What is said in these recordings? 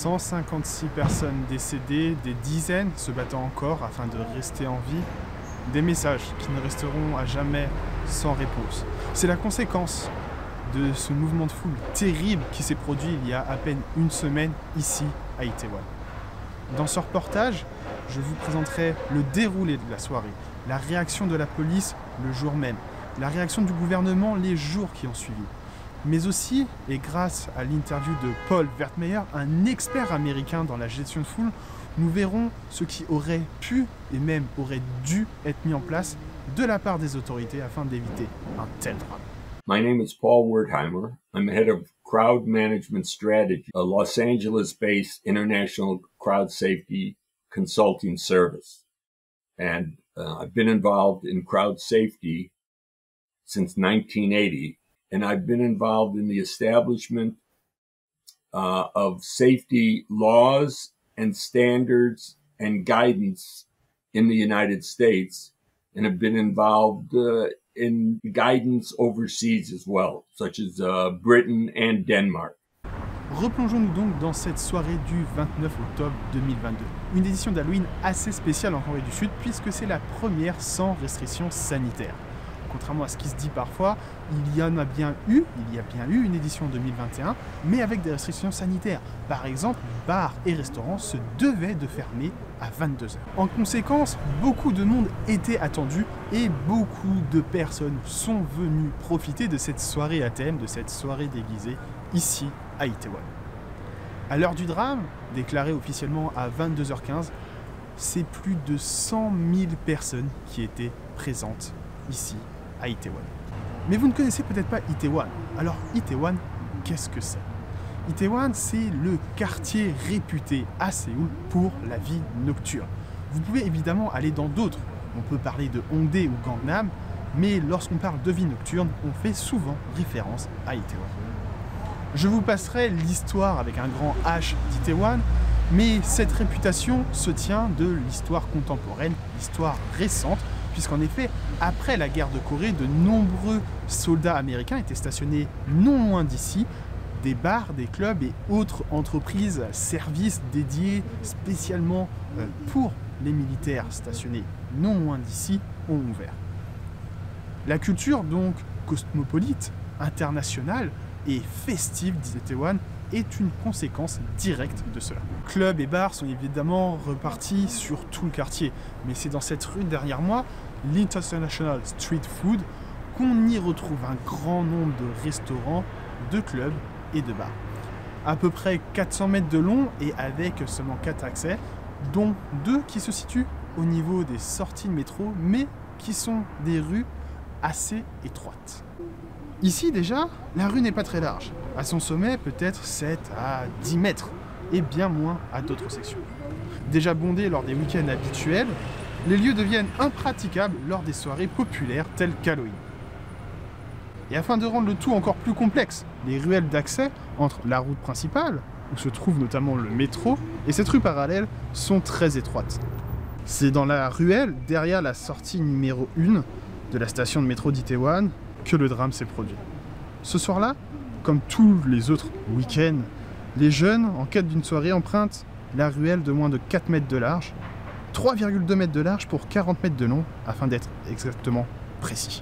156 personnes décédées, des dizaines se battant encore afin de rester en vie, des messages qui ne resteront à jamais sans réponse. C'est la conséquence de ce mouvement de foule terrible qui s'est produit il y a à peine une semaine ici à Itaewon. Dans ce reportage, je vous présenterai le déroulé de la soirée, la réaction de la police le jour même, la réaction du gouvernement les jours qui ont suivi. Mais aussi, et grâce à l'interview de Paul Wertheimer, un expert américain dans la gestion de foule, nous verrons ce qui aurait pu et même aurait dû être mis en place de la part des autorités afin d'éviter un tel drame. My name is Paul Wertheimer. I'm head of crowd management strategy, a Los Angeles-based international crowd safety consulting service. And I've been involved in crowd safety since 1980. And I've been involved in the establishment of safety laws and standards and guidance in the United States, and have been involved in guidance overseas as well, such as Britain and Denmark. Replongeons-nous donc dans cette soirée du 29 octobre 2022. Une édition d'Halloween assez spéciale en Corée du Sud puisque c'est la première sans restrictions sanitaires. Contrairement à ce qui se dit parfois, il y a bien eu une édition 2021, mais avec des restrictions sanitaires. Par exemple, bars et restaurants se devaient de fermer à 22h. En conséquence, beaucoup de monde était attendu et beaucoup de personnes sont venues profiter de cette soirée à thème, de cette soirée déguisée ici à Itaewon. À l'heure du drame, déclaré officiellement à 22h15, c'est plus de 100 000 personnes qui étaient présentes ici à Itaewon. Mais vous ne connaissez peut-être pas Itaewon. Alors Itaewon, qu'est-ce que c'est? Itaewon, c'est le quartier réputé à Séoul pour la vie nocturne. Vous pouvez évidemment aller dans d'autres. On peut parler de Hongdae ou Gangnam, mais lorsqu'on parle de vie nocturne, on fait souvent référence à Itaewon. Je vous passerai l'histoire avec un grand H d'Itaewon, mais cette réputation se tient de l'histoire contemporaine, l'histoire récente, puisqu'en effet, après la guerre de Corée, de nombreux soldats américains étaient stationnés non loin d'ici. Des bars, des clubs et autres entreprises, services dédiés spécialement pour les militaires stationnés non loin d'ici ont ouvert. La culture donc cosmopolite, internationale et festive d'Itaewon est une conséquence directe de cela. Clubs et bars sont évidemment repartis sur tout le quartier, mais c'est dans cette rue derrière moi, l'International Street Food, qu'on y retrouve un grand nombre de restaurants, de clubs et de bars. À peu près 400 mètres de long et avec seulement 4 accès, dont 2 qui se situent au niveau des sorties de métro, mais qui sont des rues assez étroites. Ici déjà, la rue n'est pas très large. À son sommet, peut-être 7 à 10 mètres, et bien moins à d'autres sections. Déjà bondés lors des week-ends habituels, les lieux deviennent impraticables lors des soirées populaires telles qu'Halloween. Et afin de rendre le tout encore plus complexe, les ruelles d'accès entre la route principale, où se trouve notamment le métro, et cette rue parallèle sont très étroites. C'est dans la ruelle, derrière la sortie numéro 1 de la station de métro d'Itaewon, que le drame s'est produit. Ce soir-là, comme tous les autres week-ends, les jeunes, en quête d'une soirée, empruntent la ruelle de moins de 4 mètres de large, 3,2 mètres de large pour 40 mètres de long, afin d'être exactement précis.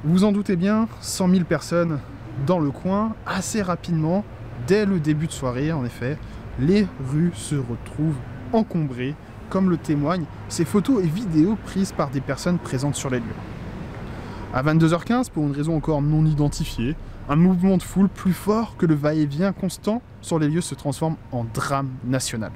Vous en doutez bien, 100 000 personnes dans le coin, assez rapidement, dès le début de soirée, en effet, les rues se retrouvent encombrées, comme le témoignent ces photos et vidéos prises par des personnes présentes sur les lieux. À 22h15, pour une raison encore non identifiée, un mouvement de foule plus fort que le va-et-vient constant sur les lieux se transforme en drame national.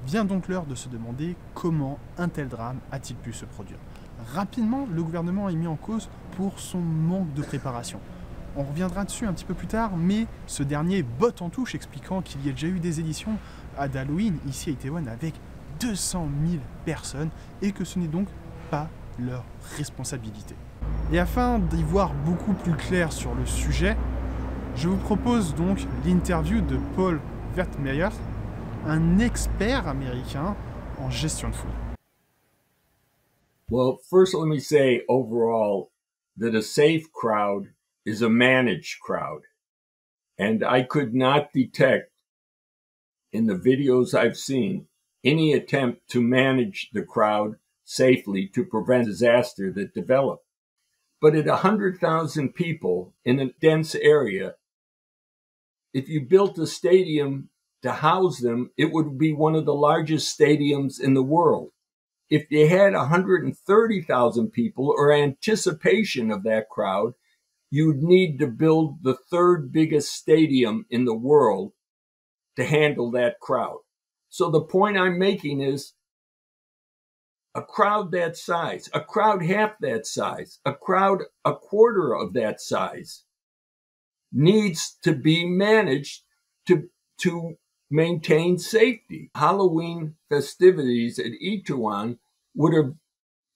Vient donc l'heure de se demander comment un tel drame a-t-il pu se produire. Rapidement, le gouvernement est mis en cause pour son manque de préparation. On reviendra dessus un petit peu plus tard, mais ce dernier botte en touche expliquant qu'il y a déjà eu des éditions d'Halloween ici à Itaewon avec 200 000 personnes et que ce n'est donc pas leur responsabilité. Et afin d'y voir beaucoup plus clair sur le sujet, je vous propose donc l'interview de Paul Wertheimer, un expert américain en gestion de foule. Well, first let me say overall that a safe crowd is a managed crowd. And I could not detect in the videos I've seen any attempt to manage the crowd safely to prevent disaster that developed. But at 100,000 people in a dense area, if you built a stadium to house them, it would be one of the largest stadiums in the world. If you had 130,000 people or anticipation of that crowd, you'd need to build the third biggest stadium in the world to handle that crowd. So the point I'm making is a crowd that size, a crowd half that size, a crowd a quarter of that size needs to be managed to maintain safety. Halloween festivities at Itaewon would have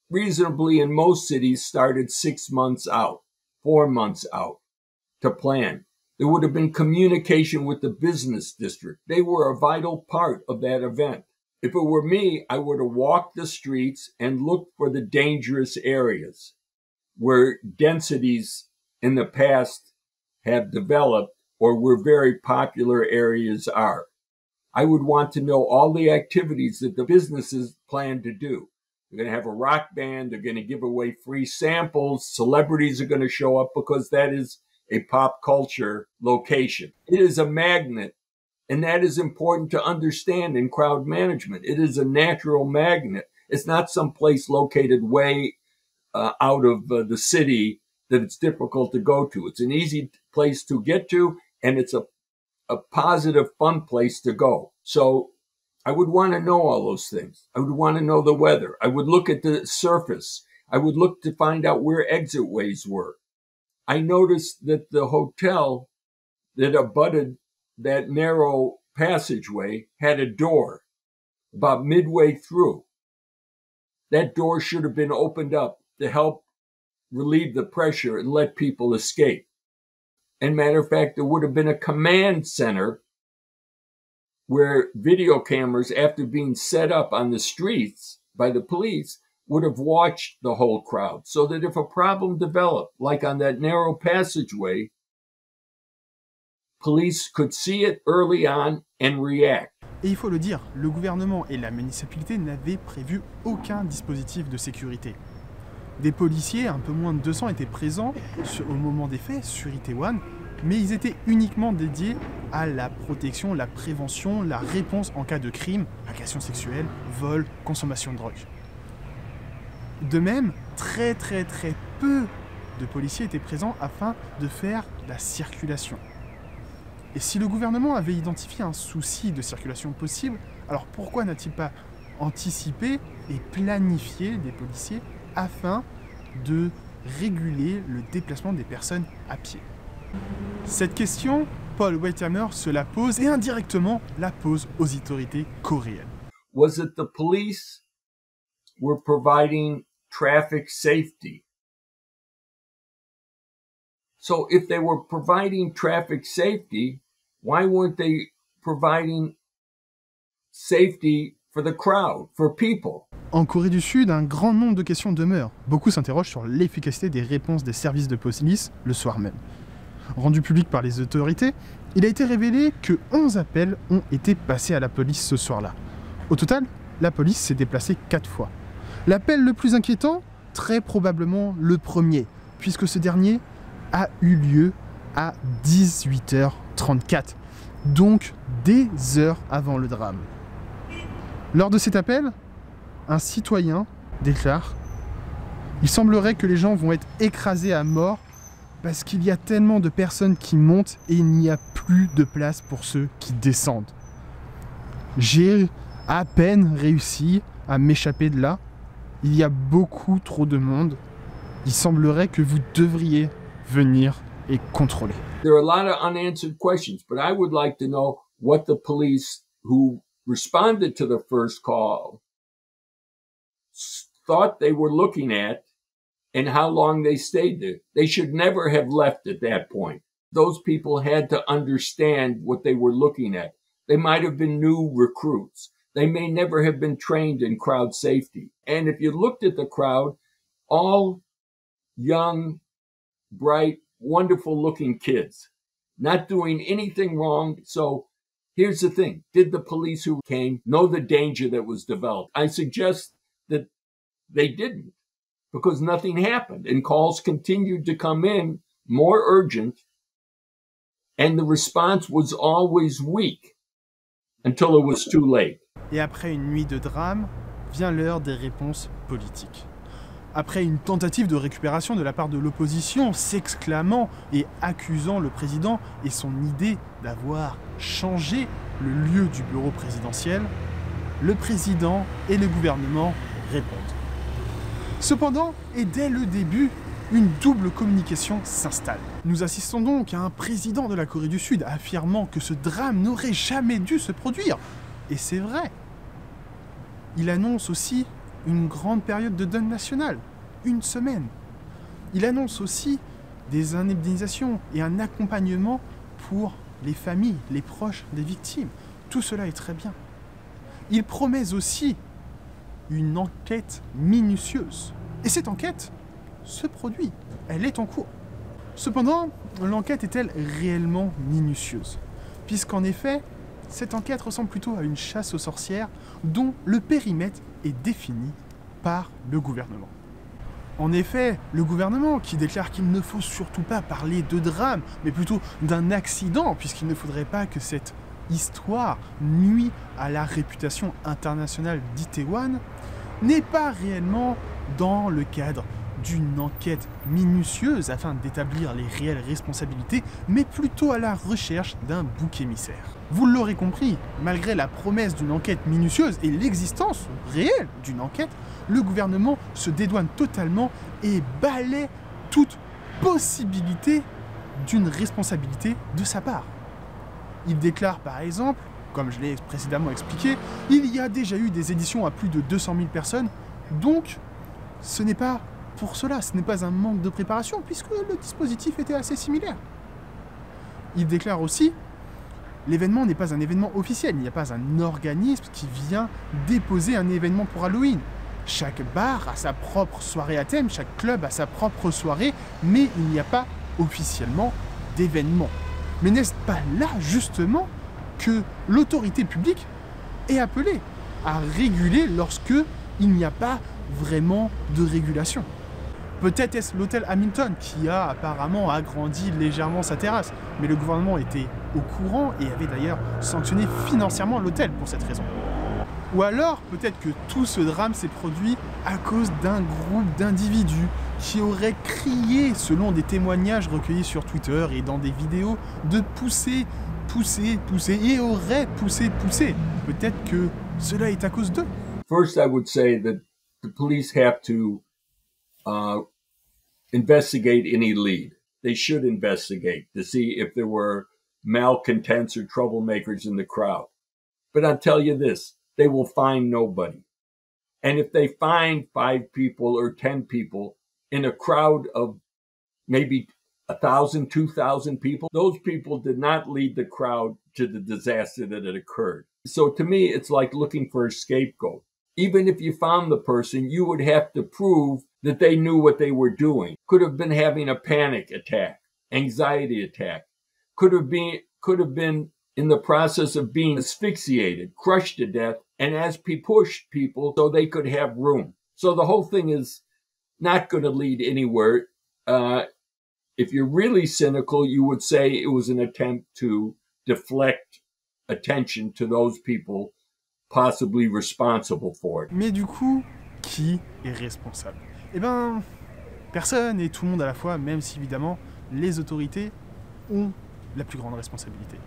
reasonably in most cities started 6 months out, 4 months out to plan. There would have been communication with the business district. They were a vital part of that event. If it were me, I would have walked the streets and looked for the dangerous areas where densities in the past have developed or where very popular areas are. I would want to know all the activities that the businesses plan to do. They're going to have a rock band. They're going to give away free samples. Celebrities are going to show up because that is a pop culture location. It is a magnet, and that is important to understand in crowd management. It is a natural magnet. It's not some place located way out of the city that it's difficult to go to. It's an easy place to get to, and it's a positive, fun place to go. So I would want to know all those things. I would want to know the weather. I would look at the surface. I would look to find out where exit ways were. I noticed that the hotel that abutted that narrow passageway had a door about midway through. That door should have been opened up to help relieve the pressure and let people escape. And matter of fact, there would have been a command center where video cameras, after being set up on the streets by the police, would have watched the whole crowd so that if a problem developed, like on that narrow passageway, police could see it early on and react. Et il faut le dire, le gouvernement et la municipalité n'avaient prévu aucun dispositif de sécurité. Des policiers, un peu moins de 200, étaient présents au moment des faits sur Itaewon, mais ils étaient uniquement dédiés à la protection, la prévention, la réponse en cas de crime, agression sexuelle, vol, consommation de drogue. De même, très peu de policiers étaient présents afin de faire la circulation. Et si le gouvernement avait identifié un souci de circulation possible, alors pourquoi n'a-t-il pas anticipé et planifié des policiers afin de réguler le déplacement des personnes à pied? Cette question, Paul Wertheimer se la pose et indirectement la pose aux autorités coréennes. Was it the police were providing traffic safety? So if they were providing traffic safety, why weren't they providing safety for the crowd, for people? En Corée du Sud, un grand nombre de questions demeurent. Beaucoup s'interrogent sur l'efficacité des réponses des services de police le soir même. Rendu public par les autorités, il a été révélé que 11 appels ont été passés à la police ce soir-là. Au total, la police s'est déplacée 4 fois. L'appel le plus inquiétant, très probablement le premier, puisque ce dernier a eu lieu à 18h34, donc des heures avant le drame. Lors de cet appel, un citoyen déclare « Il semblerait que les gens vont être écrasés à mort parce qu'il y a tellement de personnes qui montent et il n'y a plus de place pour ceux qui descendent. J'ai à peine réussi à m'échapper de là. Il y a beaucoup trop de monde. Il semblerait que vous devriez venir et contrôler. There are a lot of unanswered questions, but I would like to know what the police who responded to the first call thought they were looking at and how long they stayed there. They should never have left at that point. Those people had to understand what they were looking at. They might have been new recruits. They may never have been trained in crowd safety. And if you looked at the crowd, all young, bright, wonderful looking kids, not doing anything wrong. So here's the thing. Did the police who came know the danger that was developed? I suggest that they didn't, because nothing happened and calls continued to come in more urgent, and the response was always weak until it was too late. Et après une nuit de drame, vient l'heure des réponses politiques. Après une tentative de récupération de la part de l'opposition, s'exclamant et accusant le président et son idée d'avoir changé le lieu du bureau présidentiel, le président et le gouvernement répondent. Cependant, et dès le début, une double communication s'installe. Nous assistons donc à un président de la Corée du Sud affirmant que ce drame n'aurait jamais dû se produire. Et c'est vrai. Il annonce aussi une grande période de deuil national, une semaine. Il annonce aussi des indemnisations et un accompagnement pour les familles, les proches des victimes. Tout cela est très bien. Il promet aussi une enquête minutieuse. Et cette enquête se produit, elle est en cours. Cependant, l'enquête est-elle réellement minutieuse? Puisqu'en effet, cette enquête ressemble plutôt à une chasse aux sorcières dont le périmètre est défini par le gouvernement. En effet, le gouvernement qui déclare qu'il ne faut surtout pas parler de drame, mais plutôt d'un accident, puisqu'il ne faudrait pas que cette histoire nuit à la réputation internationale d'Itaewon, n'est pas réellement dans le cadre d'une enquête minutieuse afin d'établir les réelles responsabilités, mais plutôt à la recherche d'un bouc émissaire. Vous l'aurez compris, malgré la promesse d'une enquête minutieuse et l'existence réelle d'une enquête, le gouvernement se dédouane totalement et balaie toute possibilité d'une responsabilité de sa part. Il déclare par exemple, comme je l'ai précédemment expliqué, il y a déjà eu des éditions à plus de 200 000 personnes, donc ce n'est pas pour cela, ce n'est pas un manque de préparation, puisque le dispositif était assez similaire. Il déclare aussi, l'événement n'est pas un événement officiel, il n'y a pas un organisme qui vient déposer un événement pour Halloween. Chaque bar a sa propre soirée à thème, chaque club a sa propre soirée, mais il n'y a pas officiellement d'événement. Mais n'est-ce pas là, justement, que l'autorité publique est appelée à réguler lorsque il n'y a pas vraiment de régulation? Peut-être est-ce l'hôtel Hamilton qui a apparemment agrandi légèrement sa terrasse, mais le gouvernement était au courant et avait d'ailleurs sanctionné financièrement l'hôtel pour cette raison. Ou alors, peut-être que tout ce drame s'est produit à cause d'un groupe d'individus qui auraient crié, selon des témoignages recueillis sur Twitter et dans des vidéos, de pousser, pousser, pousser, et auraient poussé, poussé. Peut-être que cela est à cause d'eux. First, I would say that the police have to investigate any lead. They should investigate to see if there were malcontents or troublemakers in the crowd. But I'll tell you this, they will find nobody. And if they find 5 people or 10 people in a crowd of maybe 1,000, 2,000 people, those people did not lead the crowd to the disaster that had occurred. So to me, it's like looking for a scapegoat. Even if you found the person, you would have to prove that they knew what they were doing. Could have been having a panic attack, anxiety attack. Could have been in the process of being asphyxiated, crushed to death, and as pushed people so they could have room. So the whole thing is not going to lead anywhere. If you're really cynical, you would say it was an attempt to deflect attention to those people possibly responsible for it. Mais du coup, qui est responsable? Eh ben, personne et tout le monde à la fois, même si évidemment les autorités ont la plus grande responsabilité.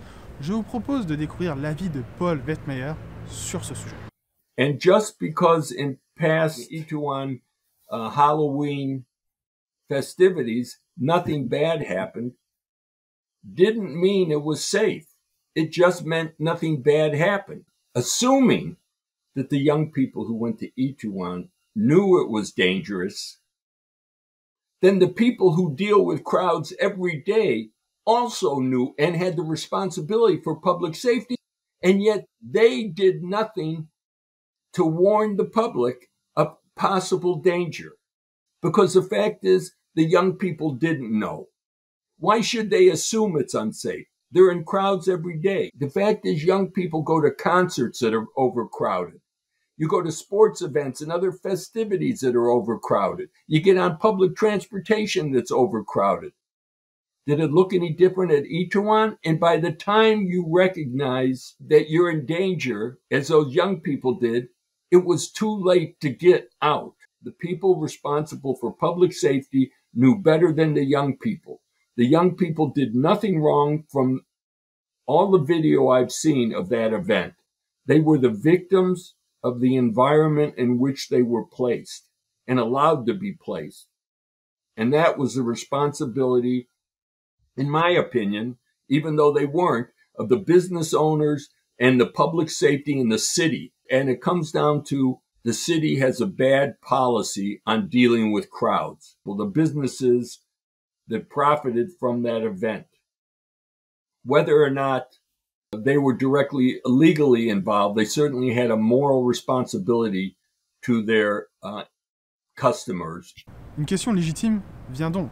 Je vous propose de découvrir l'avis de Paul Wettmeyer sur ce sujet. And just because in past Ituan Halloween festivities, nothing bad happened, didn't mean it was safe. It just meant nothing bad happened. Assuming that the young people who went to Ituan knew it was dangerous, then the people who deal with crowds every day also knew and had the responsibility for public safety, and yet they did nothing to warn the public of possible danger. Because the fact is, the young people didn't know. Why should they assume it's unsafe? They're in crowds every day. The fact is, young people go to concerts that are overcrowded. You go to sports events and other festivities that are overcrowded. You get on public transportation that's overcrowded. Did it look any different at Ituan? And by the time you recognize that you're in danger, as those young people did, it was too late to get out. The people responsible for public safety knew better than the young people. The young people did nothing wrong from all the video I've seen of that event. They were the victims of the environment in which they were placed and allowed to be placed. And that was the responsibility, in my opinion, even though they weren't, of the business owners and the public safety in the city. And it comes down to the city has a bad policy on dealing with crowds. Well, the businesses that profited from that event, whether or not they were directly legally involved, they certainly had a moral responsibility to their customers. Une question légitime vient donc.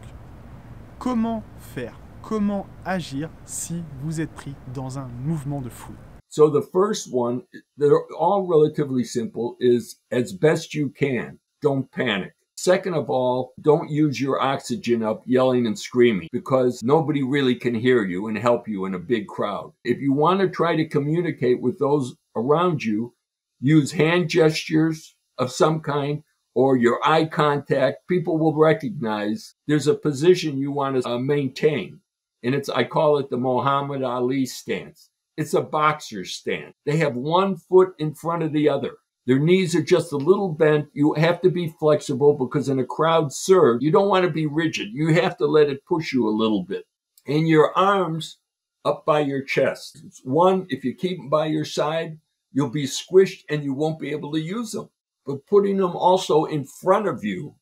Comment faire? Comment agir si vous êtes pris dans un mouvement de foule? So the first one, they're all relatively simple, is as best you can, don't panic. Second of all, don't use your oxygen up yelling and screaming because nobody really can hear you and help you in a big crowd. If you want to try to communicate with those around you, use hand gestures of some kind or your eye contact. People will recognize there's a position you want to maintain. And I call it the Muhammad Ali stance. It's a boxer's stance. They have one foot in front of the other. Their knees are just a little bent. You have to be flexible because in a crowd surge, you don't want to be rigid. You have to let it push you a little bit. And your arms up by your chest. One, if you keep them by your side, you'll be squished and you won't be able to use them. But putting them also in front of you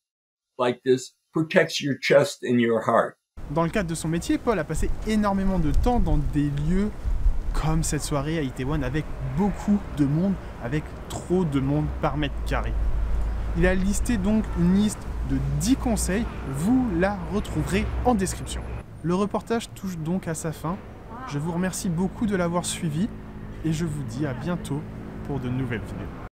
like this protects your chest and your heart. Dans le cadre de son métier, Paul a passé énormément de temps dans des lieux comme cette soirée à Itaewon avec beaucoup de monde, avec trop de monde par mètre carré. Il a listé donc une liste de 10 conseils, vous la retrouverez en description. Le reportage touche donc à sa fin. Je vous remercie beaucoup de l'avoir suivi et je vous dis à bientôt pour de nouvelles vidéos.